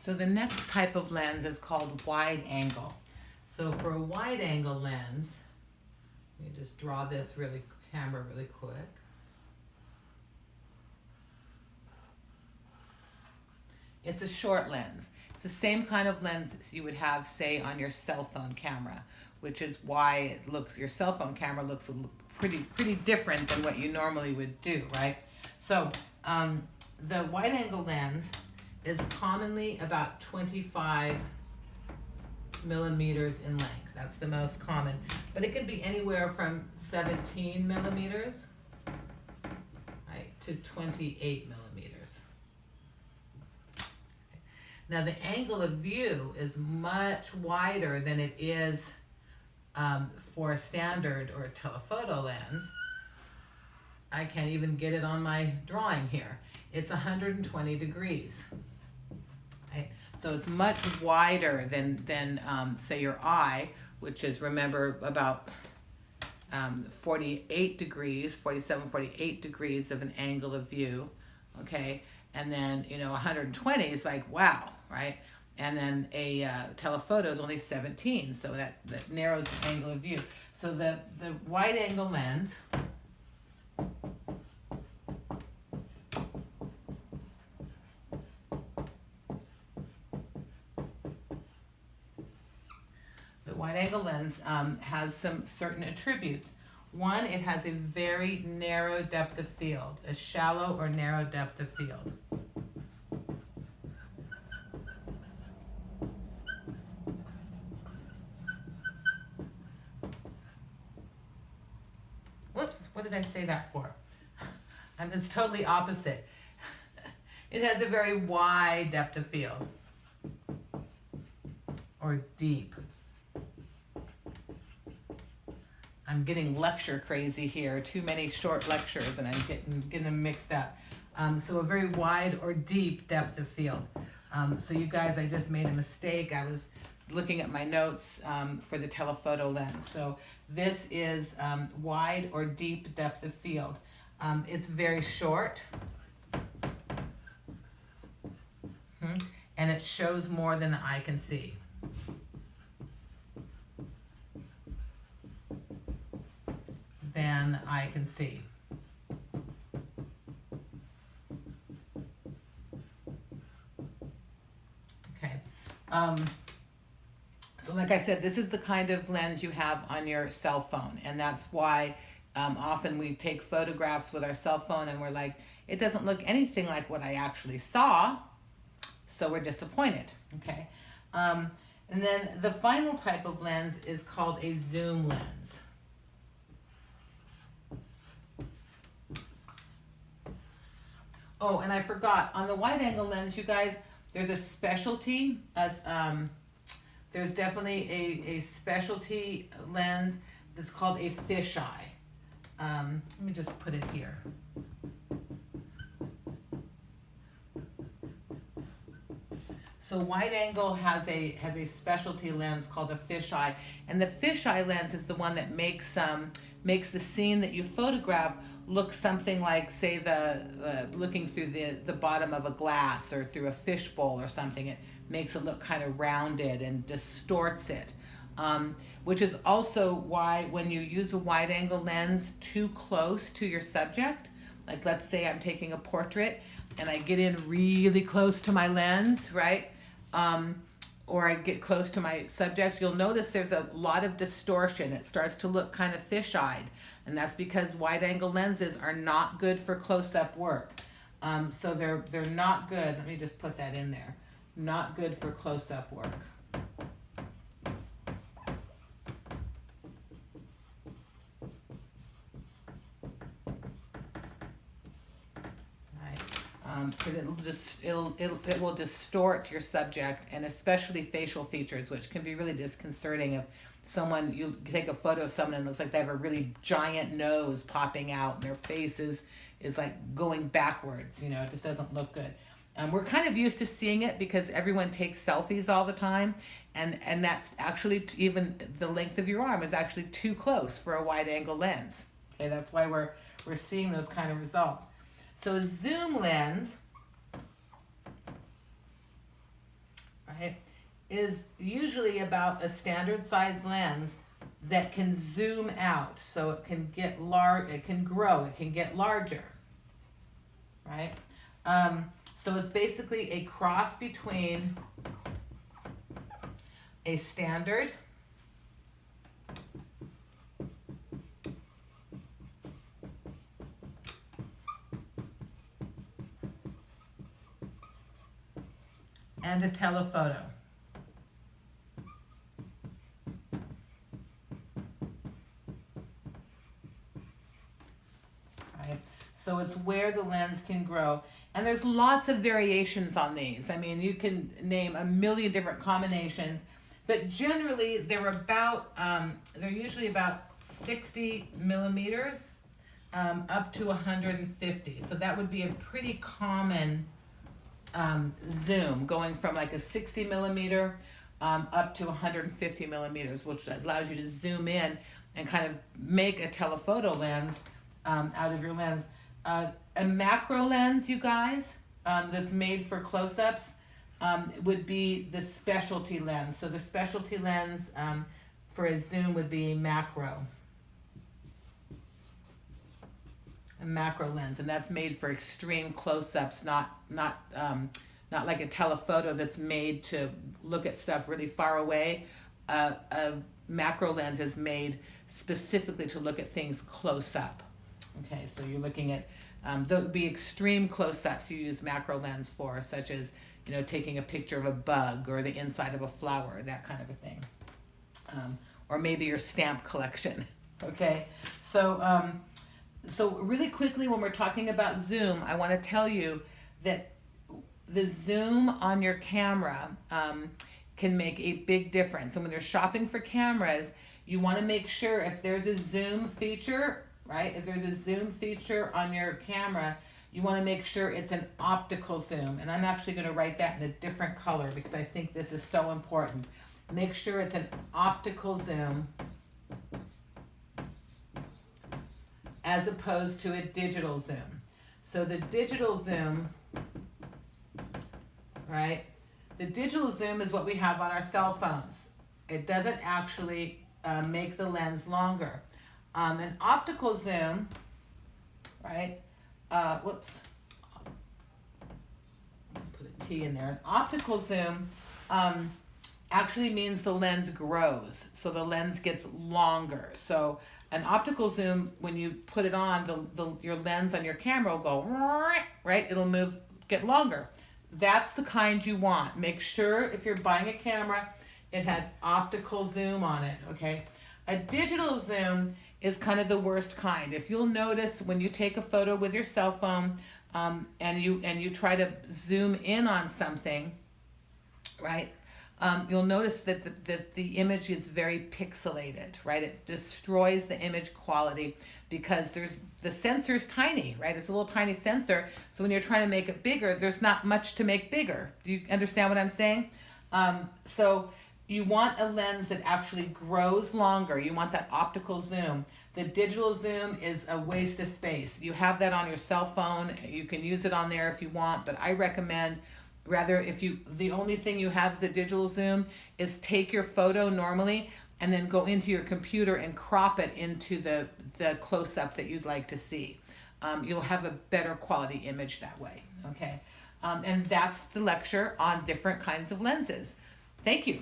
So the next type of lens is called wide angle. So for a wide angle lens, let me just draw this camera really quick. It's a short lens. It's the same kind of lens you would have, say, on your cell phone camera, which is why your cell phone camera looks pretty different than what you normally would do, right? So the wide angle lens is commonly about 25 millimeters in length. That's the most common, but it could be anywhere from 17 millimeters, right, to 28 millimeters. Now the angle of view is much wider than it is for a standard or a telephoto lens. I can't even get it on my drawing here. It's 120 degrees. Right? So it's much wider than say your eye, which is, remember, about 48 degrees, 47, 48 degrees of an angle of view, okay? And then, 120 is like, wow, right? And then a telephoto is only 17, so that narrows the angle of view. So the wide angle lens has some certain attributes. One, it has a very narrow depth of field, a shallow or narrow depth of field. Whoops, what did I say that for? It's totally opposite. It has a very wide depth of field, or deep. I'm getting lecture crazy here. Too many short lectures and I'm getting them mixed up. So a very wide or deep depth of field. So you guys, I just made a mistake. I was looking at my notes for the telephoto lens. So this is wide or deep depth of field. It's very short. And it shows more than the eye can see. Than I can see. Okay. So like I said, this is the kind of lens you have on your cell phone, and that's why often we take photographs with our cell phone and we're like, it doesn't look anything like what I actually saw, so we're disappointed, okay? And then the final type of lens is called a zoom lens. Oh, and I forgot, on the wide angle lens, you guys, there's a specialty, there's definitely a specialty lens that's called a fisheye. Let me just put it here. So wide angle has a specialty lens called a fisheye, and the fisheye lens is the one that makes the scene that you photograph look something like, say, looking through the bottom of a glass or through a fishbowl or something. It makes it look kind of rounded and distorts it, which is also why when you use a wide angle lens too close to your subject, like let's say I'm taking a portrait and I get in really close to my lens, right? Or I get close to my subject, you'll notice there's a lot of distortion. It starts to look kind of fish-eyed, and that's because wide-angle lenses are not good for close-up work. So they're not good. Let me just put that in there. Not good for close-up work. Because it will distort your subject, and especially facial features, which can be really disconcerting. If you take a photo of someone and it looks like they have a really giant nose popping out and their face is like going backwards, it just doesn't look good. We're kind of used to seeing it because everyone takes selfies all the time, and that's actually, even the length of your arm is actually too close for a wide angle lens. Okay, that's why we're seeing those kind of results. So a zoom lens right, is usually about a standard size lens that can zoom out, so it can get large, it can grow, it can get larger, right? So it's basically a cross between a standard and a telephoto. Right? So it's where the lens can grow. And there's lots of variations on these. I mean, you can name a million different combinations, but generally they're usually about 60 millimeters up to 150. So that would be a pretty common zoom, going from like a 60 millimeter up to 150 millimeters, which allows you to zoom in and kind of make a telephoto lens out of your lens. A macro lens, you guys, that's made for close-ups would be the specialty lens. So the specialty lens for a zoom would be macro. A macro lens, and that's made for extreme close-ups, not like a telephoto that's made to look at stuff really far away. A macro lens is made specifically to look at things close up. Okay, so you're looking at there would be extreme close-ups you use macro lens for, such as, you know, taking a picture of a bug or the inside of a flower, that kind of a thing, or maybe your stamp collection. Okay, so so really quickly, when we're talking about zoom, I want to tell you that the zoom on your camera can make a big difference. And when you're shopping for cameras, you want to make sure if there's a zoom feature, right? If there's a zoom feature on your camera, you want to make sure it's an optical zoom. And I'm actually going to write that in a different color because I think this is so important. Make sure it's an optical zoom as opposed to a digital zoom. So the digital zoom, right? The digital zoom is what we have on our cell phones. It doesn't actually make the lens longer. An optical zoom, right? Whoops. Put a T in there. An optical zoom actually means the lens grows. So the lens gets longer. So an optical zoom, when you put it on, your lens on your camera will go, right? It'll move, get longer. That's the kind you want. Make sure if you're buying a camera, it has optical zoom on it, okay? A digital zoom is kind of the worst kind. If you'll notice when you take a photo with your cell phone and you try to zoom in on something, right? You'll notice that the image is very pixelated, right? It destroys the image quality because the sensor's tiny, right? It's a little tiny sensor. So when you're trying to make it bigger, there's not much to make bigger. Do you understand what I'm saying? So you want a lens that actually grows longer. You want that optical zoom. The digital zoom is a waste of space. You have that on your cell phone. You can use it on there if you want, but I recommend rather the only thing you have the digital zoom is take your photo normally and then go into your computer and crop it into the close-up that you'd like to see. You'll have a better quality image that way, okay? And that's the lecture on different kinds of lenses. Thank you.